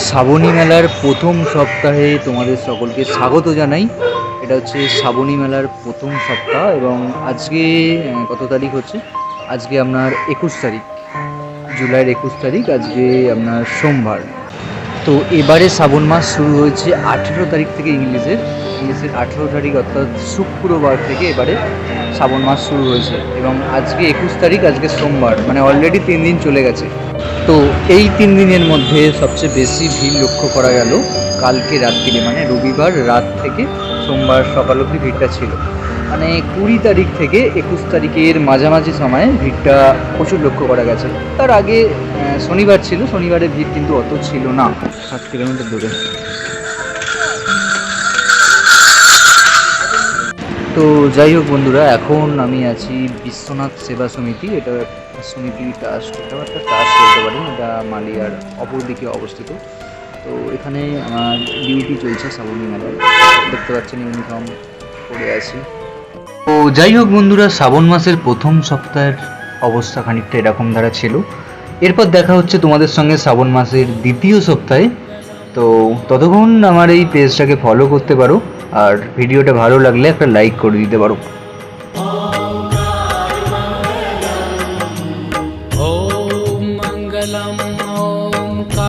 শ্রাবণী মেলার প্রথম সপ্তাহে তোমাদের সকলকে স্বাগত জানাই। এটা হচ্ছে শ্রাবণী মেলার প্রথম সপ্তাহ এবং আজকে কত তারিখ হচ্ছে? আজকে আপনার 21 তারিখ, জুলাইয়ের 21 তারিখ। আজকে আপনার সোমবার। তো এবারে শ্রাবণ মাস শুরু হয়েছে 18 তারিখ থেকে, ইংলিশের 18 তারিখ অর্থাৎ শুক্রবার থেকে এবারে শ্রাবণ মাস শুরু হয়েছে এবং আজকে 21 তারিখ, আজকে সোমবার, মানে অলরেডি 3 দিন চলে গেছে। তো এই 3 দিনের মধ্যে সবচেয়ে বেশি ভিড় লক্ষ্য করা গেল কালকে রাত্রিরে, মানে রবিবার রাত থেকে সোমবার সকাল অবধি ভিড়টা ছিল। মানে 20 তারিখ থেকে 21 তারিখের মাঝামাঝি সময়ে ভিড়টা প্রচুর লক্ষ্য করা গেছে। তার আগে শনিবার ছিল, শনিবারে ভিড় কিন্তু অত ছিল না। 7 কিলোমিটার দূরে। তো যাই হোক বন্ধুরা, এখন আমি আছি বিশ্বনাথ সেবা সমিতি। এটা সমিতি ট্রাস্ট, এটাও একটা ট্রাস্ট বলতে পারি। এটা মালিয়ার অপর দিকে অবস্থিত। তো এখানে আমার ডিউটি চলছে শ্রাবণী মেলায়। দেখতে পাচ্ছেন ইউনিফর্ম পরে আছি। তো যাই হোক বন্ধুরা, শ্রাবণ মাসের প্রথম সপ্তাহের অবস্থা খানিকটা এরকম ধারা ছিল। এরপর দেখা হচ্ছে তোমাদের সঙ্গে শ্রাবণ মাসের দ্বিতীয় সপ্তাহে। তো ততক্ষণ আমার এই পেজটাকে ফলো করতে পারো, আর ভিডিওটা ভালো লাগলে একটা লাইক করে দিতে পারো।